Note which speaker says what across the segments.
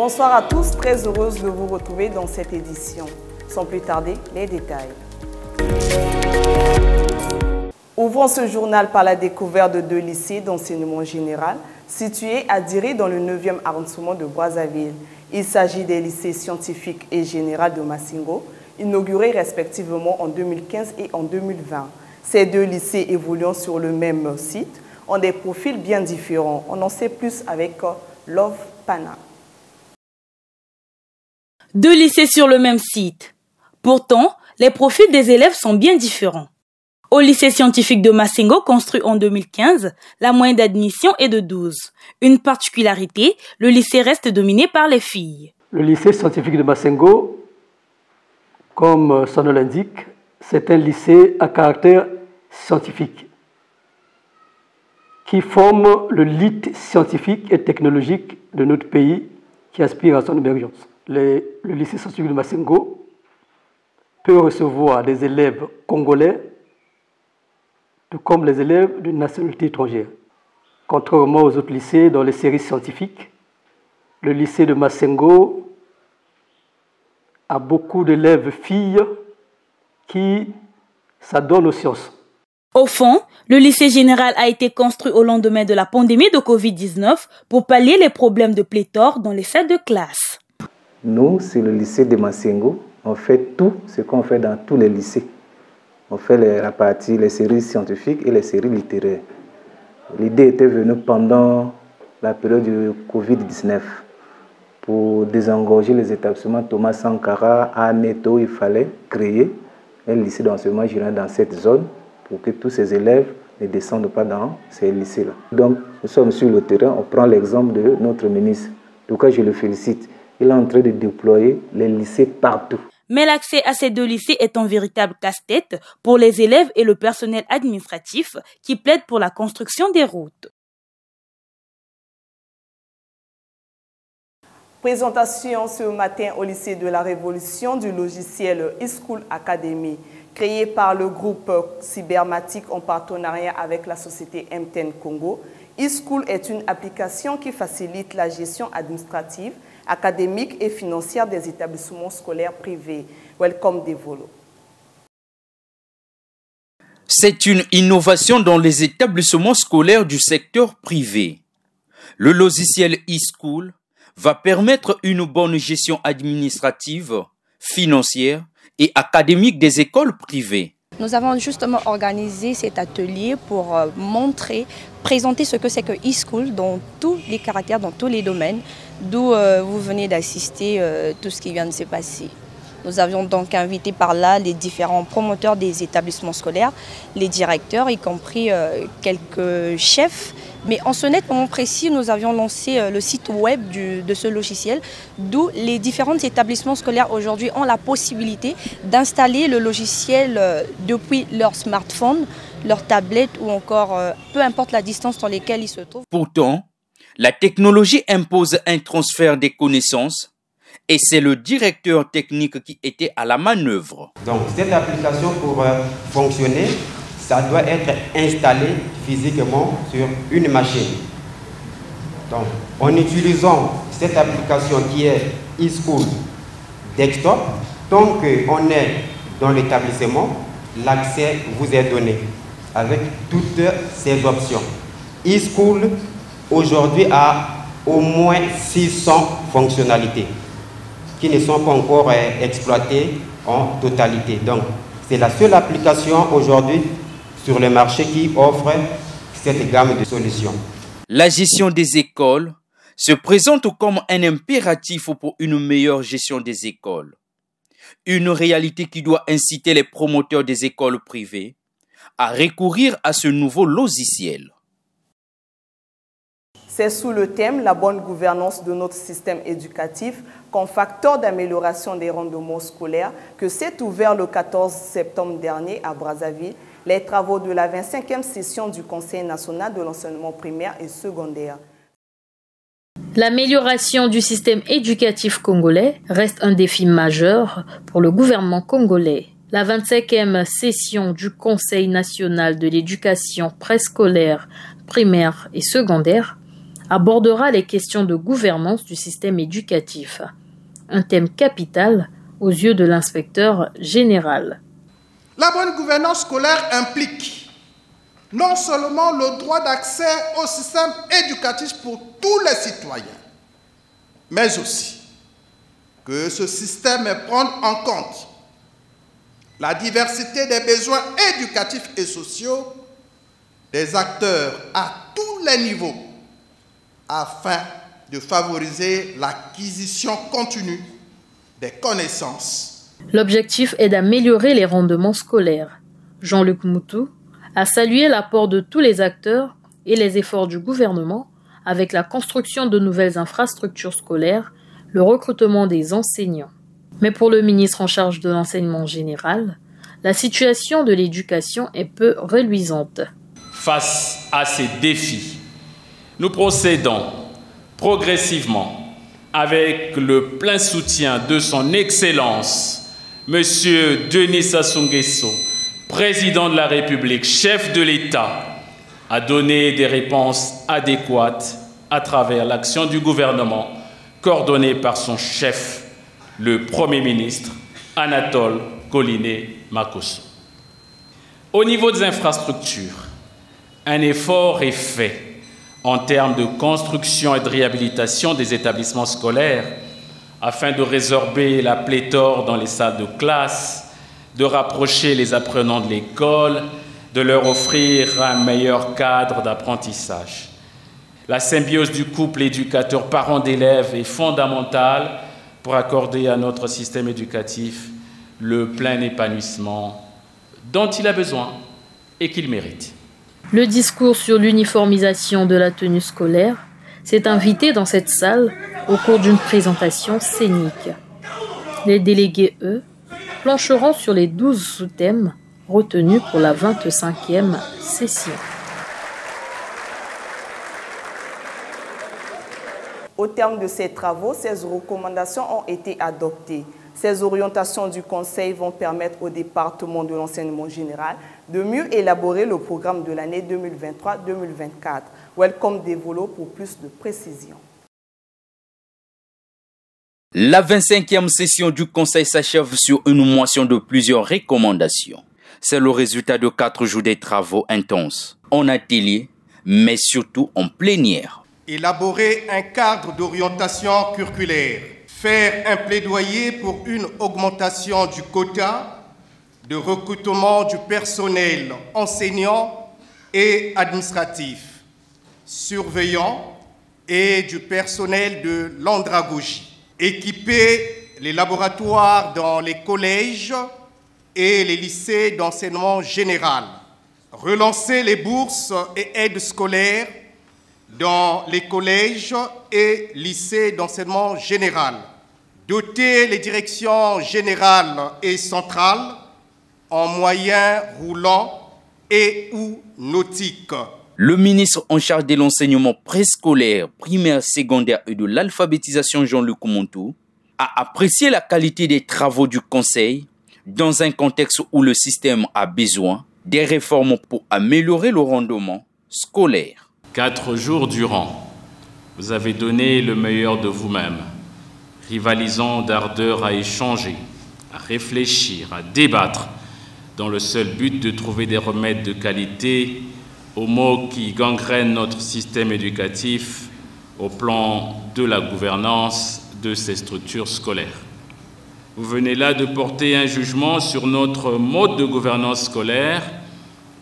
Speaker 1: Bonsoir à tous, très heureuse de vous retrouver dans cette édition. Sans plus tarder, les détails. Ouvrons ce journal par la découverte de 2 lycées d'enseignement général situés à Diri dans le 9e arrondissement de Brazzaville. Il s'agit des lycées scientifiques et général de Massingo, inaugurés respectivement en 2015 et en 2020. Ces 2 lycées évoluant sur le même site ont des profils bien différents. On en sait plus avec Love Pana.
Speaker 2: 2 lycées sur le même site. Pourtant, les profils des élèves sont bien différents. Au lycée scientifique de Massingo, construit en 2015, la moyenne d'admission est de 12. Une particularité, le lycée reste dominé par les filles.
Speaker 3: Le lycée scientifique de Massingo, comme son nom l'indique, c'est un lycée à caractère scientifique qui forme le lead scientifique et technologique de notre pays qui aspire à son émergence. Le lycée scientifique de Massingo peut recevoir des élèves congolais tout comme les élèves d'une nationalité étrangère. Contrairement aux autres lycées dans les séries scientifiques, le lycée de Massingo a beaucoup d'élèves filles qui s'adonnent aux sciences.
Speaker 2: Au fond, le lycée général a été construit au lendemain de la pandémie de Covid-19 pour pallier les problèmes de pléthore dans les salles de classe.
Speaker 4: Nous, c'est le lycée de Massingo. On fait tout ce qu'on fait dans tous les lycées. On fait les séries scientifiques et les séries littéraires. L'idée était venue pendant la période du Covid-19 pour désengorger les établissements Thomas Sankara à Neto. Il fallait créer un lycée d'enseignement général dans cette zone pour que tous ces élèves ne descendent pas dans ces lycées-là. Donc, nous sommes sur le terrain, on prend l'exemple de notre ministre. En tout cas, je le félicite. Il est en train de déployer les lycées partout.
Speaker 2: Mais l'accès à ces 2 lycées est un véritable casse-tête pour les élèves et le personnel administratif qui plaident pour la construction des routes.
Speaker 1: Présentation ce matin au lycée de la Révolution du logiciel eSchool Academy, créé par le groupe Cybermatic en partenariat avec la société M10 Congo. eSchool est une application qui facilite la gestion administrative, académique et financière des établissements scolaires privés. Welcome Devolo.
Speaker 5: C'est une innovation dans les établissements scolaires du secteur privé. Le logiciel eSchool va permettre une bonne gestion administrative, financière et académique des écoles privées.
Speaker 6: Nous avons justement organisé cet atelier pour présenter ce que c'est que eSchool dans tous les caractères, dans tous les domaines, d'où vous venez d'assister tout ce qui vient de se passer. Nous avions donc invité par là les différents promoteurs des établissements scolaires, les directeurs, y compris quelques chefs. Mais en ce moment précis, nous avions lancé le site web de ce logiciel, d'où les différents établissements scolaires aujourd'hui ont la possibilité d'installer le logiciel depuis leur smartphone, leur tablette ou encore peu importe la distance dans laquelle ils se trouvent.
Speaker 5: Pourtant, la technologie impose un transfert des connaissances et c'est le directeur technique qui était à la manœuvre.
Speaker 7: Donc cette application pour fonctionner, ça doit être installé physiquement sur une machine. Donc, en utilisant cette application qui est eSchool Desktop, tant qu'on est dans l'établissement, l'accès vous est donné avec toutes ces options. eSchool aujourd'hui a au moins 600 fonctionnalités qui ne sont pas encore exploitées en totalité. Donc, c'est la seule application aujourd'hui sur le marché qui offre cette gamme de solutions.
Speaker 5: La gestion des écoles se présente comme un impératif pour une meilleure gestion des écoles. Une réalité qui doit inciter les promoteurs des écoles privées à recourir à ce nouveau logiciel.
Speaker 1: C'est sous le thème « La bonne gouvernance de notre système éducatif comme facteur d'amélioration des rendements scolaires » que s'est ouvert le 14 septembre dernier à Brazzaville les travaux de la 25e session du Conseil national de l'enseignement primaire et secondaire.
Speaker 8: L'amélioration du système éducatif congolais reste un défi majeur pour le gouvernement congolais. La 25e session du Conseil national de l'éducation préscolaire, primaire et secondaire abordera les questions de gouvernance du système éducatif, un thème capital aux yeux de l'inspecteur général.
Speaker 9: La bonne gouvernance scolaire implique non seulement le droit d'accès au système éducatif pour tous les citoyens, mais aussi que ce système prenne en compte la diversité des besoins éducatifs et sociaux des acteurs à tous les niveaux afin de favoriser l'acquisition continue des connaissances.
Speaker 8: L'objectif est d'améliorer les rendements scolaires. Jean-Luc Moutou a salué l'apport de tous les acteurs et les efforts du gouvernement avec la construction de nouvelles infrastructures scolaires, le recrutement des enseignants. Mais pour le ministre en charge de l'enseignement général, la situation de l'éducation est peu reluisante.
Speaker 10: Face à ces défis, nous procédons progressivement avec le plein soutien de son Excellence, Monsieur Denis Sassou Nguesso, Président de la République, chef de l'État, à donner des réponses adéquates à travers l'action du gouvernement, coordonnée par son chef, le Premier ministre, Anatole Koliné-Makosso. Au niveau des infrastructures, un effort est fait en termes de construction et de réhabilitation des établissements scolaires afin de résorber la pléthore dans les salles de classe, de rapprocher les apprenants de l'école, de leur offrir un meilleur cadre d'apprentissage. La symbiose du couple éducateur-parent d'élèves est fondamentale pour accorder à notre système éducatif le plein épanouissement dont il a besoin et qu'il mérite.
Speaker 8: Le discours sur l'uniformisation de la tenue scolaire s'est invité dans cette salle au cours d'une présentation scénique. Les délégués, eux, plancheront sur les 12 sous-thèmes retenus pour la 25e session.
Speaker 1: Au terme de ces travaux, 16 recommandations ont été adoptées. Ces orientations du Conseil vont permettre au département de l'enseignement général de mieux élaborer le programme de l'année 2023-2024. Welcome Devolo pour plus de précision.
Speaker 5: La 25e session du Conseil s'achève sur une motion de plusieurs recommandations. C'est le résultat de 4 jours de travaux intenses, en atelier, mais surtout en plénière.
Speaker 9: Élaborer un cadre d'orientation curriculaire, faire un plaidoyer pour une augmentation du quota de recrutement du personnel enseignant et administratif, surveillant et du personnel de l'andragogie, équiper les laboratoires dans les collèges et les lycées d'enseignement général, relancer les bourses et aides scolaires dans les collèges et lycées d'enseignement général, doter les directions générales et centrales en moyens roulants et ou nautiques.
Speaker 5: Le ministre en charge de l'enseignement préscolaire, primaire, secondaire et de l'alphabétisation, Jean-Luc Moutou, a apprécié la qualité des travaux du Conseil dans un contexte où le système a besoin des réformes pour améliorer le rendement scolaire.
Speaker 10: 4 jours durant, vous avez donné le meilleur de vous-même, rivalisant d'ardeur à échanger, à réfléchir, à débattre, dans le seul but de trouver des remèdes de qualité aux maux qui gangrènent notre système éducatif au plan de la gouvernance de ces structures scolaires. Vous venez là de porter un jugement sur notre mode de gouvernance scolaire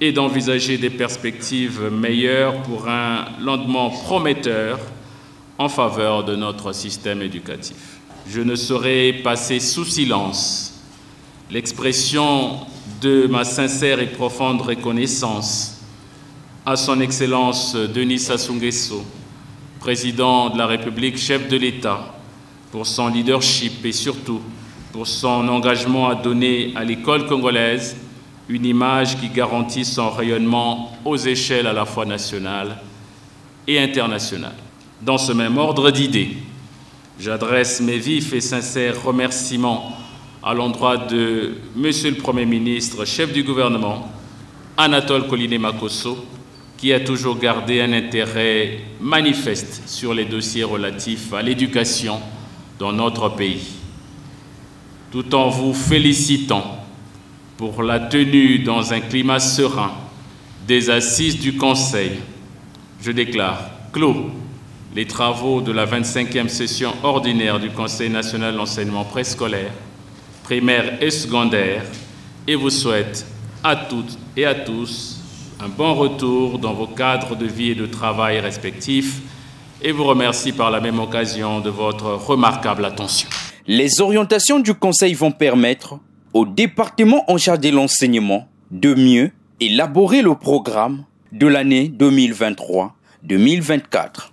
Speaker 10: et d'envisager des perspectives meilleures pour un lendemain prometteur en faveur de notre système éducatif. Je ne saurais passer sous silence l'expression de ma sincère et profonde reconnaissance à son Excellence Denis Sassou Nguesso, Président de la République, chef de l'État, pour son leadership et surtout pour son engagement à donner à l'école congolaise une image qui garantit son rayonnement aux échelles à la fois nationales et internationales. Dans ce même ordre d'idées, j'adresse mes vifs et sincères remerciements à l'endroit de Monsieur le Premier ministre, chef du gouvernement, Anatole Koliné-Makosso, qui a toujours gardé un intérêt manifeste sur les dossiers relatifs à l'éducation dans notre pays. Tout en vous félicitant pour la tenue dans un climat serein des assises du Conseil, je déclare clos les travaux de la 25e session ordinaire du Conseil national d'enseignement préscolaire, primaire et secondaire, et vous souhaite à toutes et à tous un bon retour dans vos cadres de vie et de travail respectifs, et vous remercie par la même occasion de votre remarquable attention.
Speaker 5: Les orientations du Conseil vont permettre au département en charge de l'enseignement de mieux élaborer le programme de l'année 2023-2024.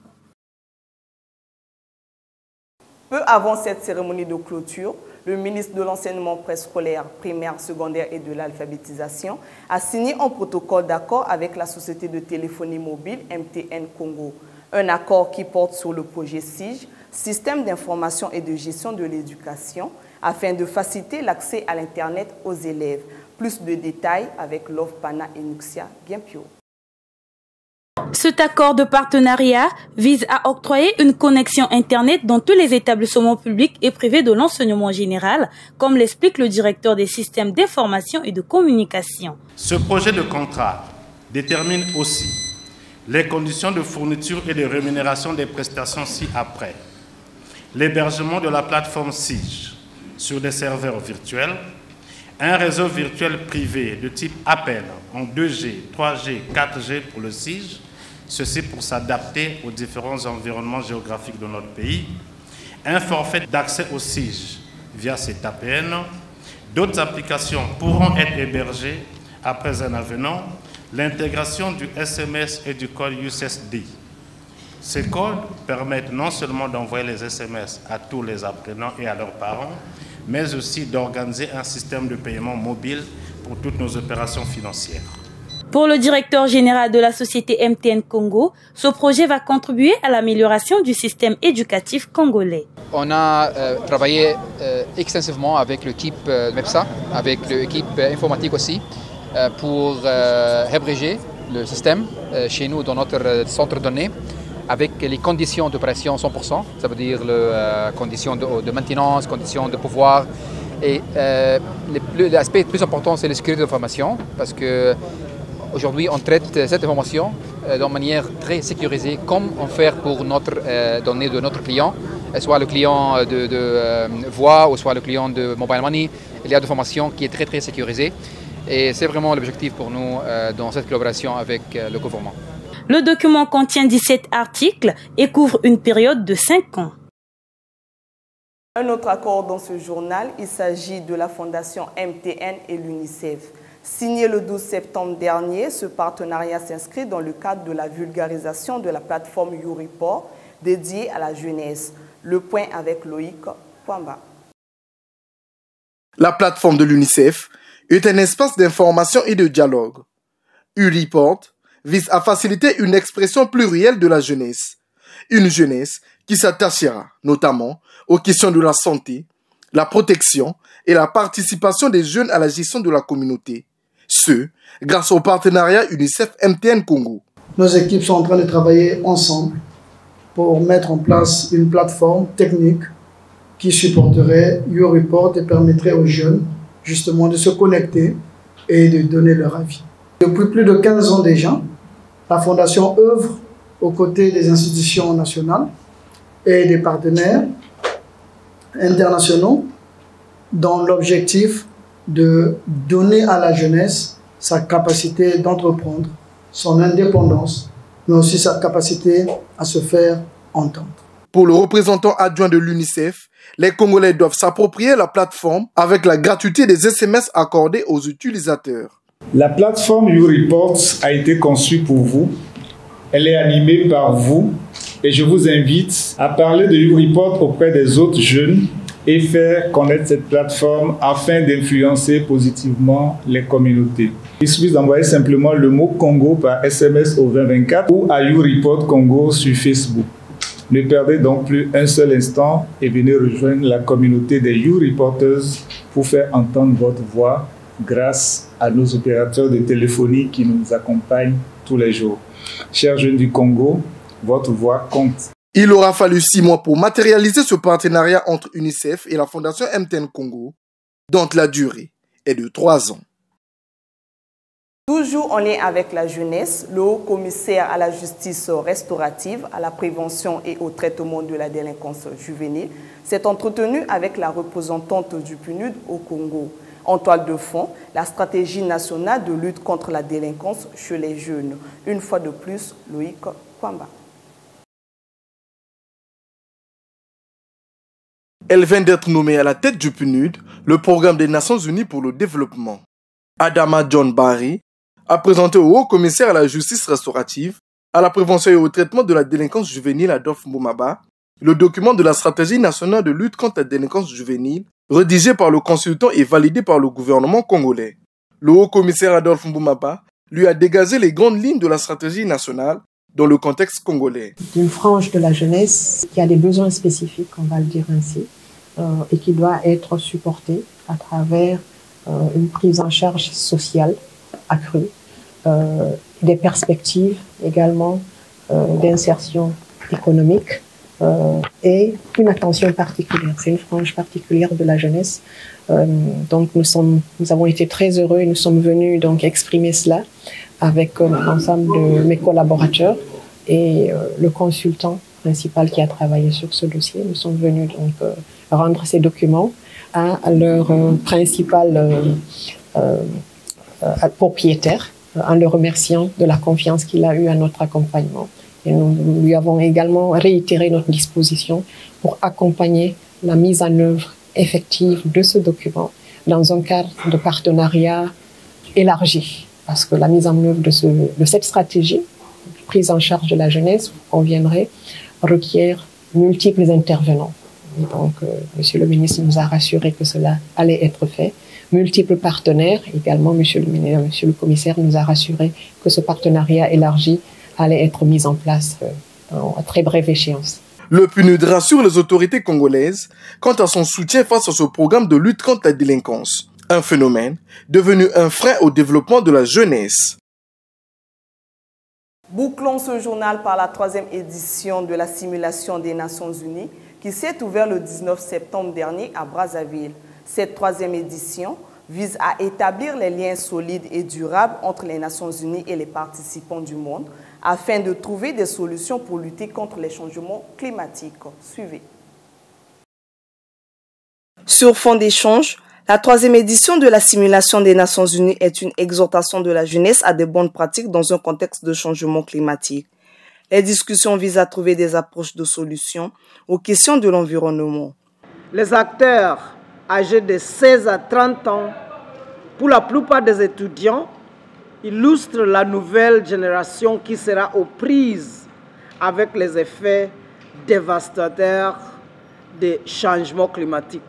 Speaker 1: Peu avant cette cérémonie de clôture, le ministre de l'enseignement préscolaire, primaire, secondaire et de l'alphabétisation a signé un protocole d'accord avec la société de téléphonie mobile MTN Congo. Un accord qui porte sur le projet SIGE, Système d'information et de gestion de l'éducation, afin de faciliter l'accès à l'Internet aux élèves. Plus de détails avec Love Pana et Nuxia Gimpio.
Speaker 2: Cet accord de partenariat vise à octroyer une connexion Internet dans tous les établissements publics et privés de l'enseignement général, comme l'explique le directeur des systèmes d'information et de communication.
Speaker 11: Ce projet de contrat détermine aussi les conditions de fourniture et de rémunération des prestations ci-après. L'hébergement de la plateforme SIGE sur des serveurs virtuels, un réseau virtuel privé de type appel en 2G, 3G, 4G pour le SIGE, ceci pour s'adapter aux différents environnements géographiques de notre pays, un forfait d'accès au SIGE via cet APN, d'autres applications pourront être hébergées après un avenant, l'intégration du SMS et du code USSD. Ces codes permettent non seulement d'envoyer les SMS à tous les apprenants et à leurs parents, mais aussi d'organiser un système de paiement mobile pour toutes nos opérations financières.
Speaker 2: Pour le directeur général de la société MTN Congo, ce projet va contribuer à l'amélioration du système éducatif congolais.
Speaker 12: On a travaillé extensivement avec l'équipe MEPSA, avec l'équipe informatique aussi, pour abréger le système chez nous dans notre centre de données, avec les conditions d'opération 100%, ça veut dire les conditions de maintenance, conditions de pouvoir. Et l'aspect le plus important, c'est la sécurité de l'information, parce que aujourd'hui, on traite cette information d'une manière très sécurisée, comme on fait pour notre données de notre client, soit le client de voix ou soit le client de mobile money. Il y a des informations qui est très très sécurisée. Et c'est vraiment l'objectif pour nous dans cette collaboration avec le gouvernement.
Speaker 2: Le document contient 17 articles et couvre une période de 5 ans.
Speaker 1: Un autre accord dans ce journal, il s'agit de la fondation MTN et l'UNICEF. Signé le 12 septembre dernier, ce partenariat s'inscrit dans le cadre de la vulgarisation de la plateforme YouReport dédiée à la jeunesse. Le point avec Loïc Pwamba.
Speaker 13: La plateforme de l'UNICEF est un espace d'information et de dialogue. YouReport vise à faciliter une expression plurielle de la jeunesse. Une jeunesse qui s'attachera notamment aux questions de la santé, la protection et la participation des jeunes à la gestion de la communauté. Ce, grâce au partenariat UNICEF-MTN Congo.
Speaker 14: Nos équipes sont en train de travailler ensemble pour mettre en place une plateforme technique qui supporterait YouReport et permettrait aux jeunes justement de se connecter et de donner leur avis. Depuis plus de 15 ans déjà, la Fondation œuvre aux côtés des institutions nationales et des partenaires internationaux dans l'objectif de donner à la jeunesse sa capacité d'entreprendre, son indépendance, mais aussi sa capacité à se faire entendre.
Speaker 13: Pour le représentant adjoint de l'UNICEF, les Congolais doivent s'approprier la plateforme avec la gratuité des SMS accordés aux utilisateurs.
Speaker 15: La plateforme YouReport a été conçue pour vous. Elle est animée par vous et je vous invite à parler de YouReport auprès des autres jeunes et faire connaître cette plateforme afin d'influencer positivement les communautés. Il suffit d'envoyer simplement le mot Congo par SMS au 2024 ou à YouReport Congo sur Facebook. Ne perdez donc plus un seul instant et venez rejoindre la communauté des YouReporters pour faire entendre votre voix grâce à nos opérateurs de téléphonie qui nous accompagnent tous les jours. Chers jeunes du Congo, votre voix compte.
Speaker 13: Il aura fallu 6 mois pour matérialiser ce partenariat entre UNICEF et la Fondation MTN Congo, dont la durée est de 3 ans.
Speaker 1: Toujours en lien avec la jeunesse, le haut-commissaire à la justice restaurative, à la prévention et au traitement de la délinquance juvénile s'est entretenu avec la représentante du PNUD au Congo. En toile de fond, la stratégie nationale de lutte contre la délinquance chez les jeunes. Une fois de plus, Loïc Kwamba.
Speaker 13: Elle vient d'être nommée à la tête du PNUD, le programme des Nations Unies pour le développement. Adama John Barry a présenté au haut-commissaire à la justice restaurative, à la prévention et au traitement de la délinquance juvénile Adolphe Mboumaba, le document de la stratégie nationale de lutte contre la délinquance juvénile, rédigé par le consultant et validé par le gouvernement congolais. Le haut-commissaire Adolphe Mboumaba lui a dégagé les grandes lignes de la stratégie nationale dans le contexte congolais.
Speaker 16: D'une frange de la jeunesse qui a des besoins spécifiques, on va le dire ainsi, et qui doit être supportée à travers une prise en charge sociale accrue, des perspectives également d'insertion économique et une attention particulière. C'est une frange particulière de la jeunesse. Donc nous avons été très heureux et nous sommes venus donc exprimer cela avec l'ensemble de mes collaborateurs et le consultant principal qui a travaillé sur ce dossier. Nous sommes venus donc rendre ces documents à leur principal propriétaire en le remerciant de la confiance qu'il a eue à notre accompagnement. Et nous lui avons également réitéré notre disposition pour accompagner la mise en œuvre effective de ce document dans un cadre de partenariat élargi. Parce que la mise en œuvre de cette stratégie, prise en charge de la jeunesse, vous conviendrez, requiert multiples intervenants. Et donc, Monsieur le ministre nous a rassuré que cela allait être fait. Multiples partenaires, également Monsieur le commissaire nous a rassuré que ce partenariat élargi allait être mis en place à très brève échéance.
Speaker 13: Le PNUD rassure les autorités congolaises quant à son soutien face à ce programme de lutte contre la délinquance, un phénomène devenu un frein au développement de la jeunesse.
Speaker 1: Bouclons ce journal par la 3e édition de la simulation des Nations Unies qui s'est ouverte le 19 septembre dernier à Brazzaville. Cette 3e édition vise à établir les liens solides et durables entre les Nations Unies et les participants du monde afin de trouver des solutions pour lutter contre les changements climatiques. Suivez. Sur fond d'échange, la 3e édition de la simulation des Nations Unies est une exhortation de la jeunesse à des bonnes pratiques dans un contexte de changement climatique. Les discussions visent à trouver des approches de solutions aux questions de l'environnement.
Speaker 17: Les acteurs âgés de 16 à 30 ans, pour la plupart des étudiants, illustrent la nouvelle génération qui sera aux prises avec les effets dévastateurs des changements climatiques,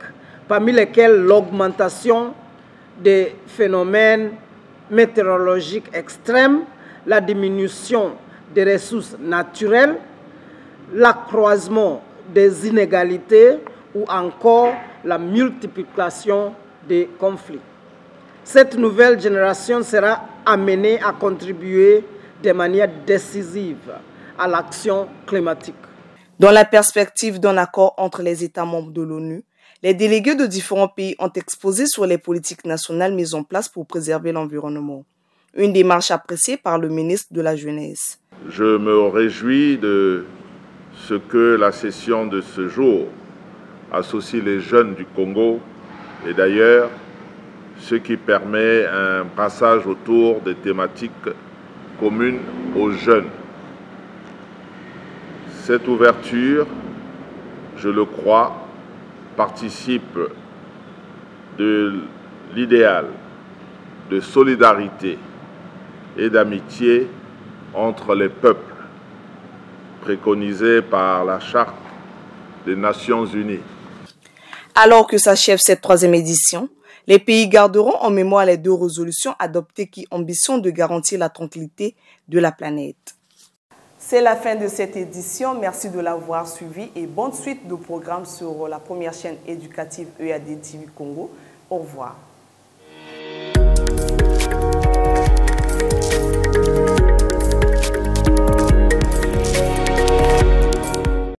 Speaker 17: parmi lesquels l'augmentation des phénomènes météorologiques extrêmes, la diminution des ressources naturelles, l'accroissement des inégalités ou encore la multiplication des conflits. Cette nouvelle génération sera amenée à contribuer de manière décisive à l'action climatique.
Speaker 1: Dans la perspective d'un accord entre les États membres de l'ONU, les délégués de différents pays ont exposé sur les politiques nationales mises en place pour préserver l'environnement. Une démarche appréciée par le ministre de la Jeunesse.
Speaker 18: Je me réjouis de ce que la session de ce jour associe les jeunes du Congo et d'ailleurs ce qui permet un brassage autour des thématiques communes aux jeunes. Cette ouverture, je le crois, participe de l'idéal de solidarité et d'amitié entre les peuples préconisé par la Charte des Nations Unies.
Speaker 1: Alors que s'achève cette 3e édition, les pays garderont en mémoire les 2 résolutions adoptées qui ambitionnent de garantir la tranquillité de la planète. C'est la fin de cette édition. Merci de l'avoir suivi et bonne suite de programmes sur la première chaîne éducative EAD TV Congo. Au revoir.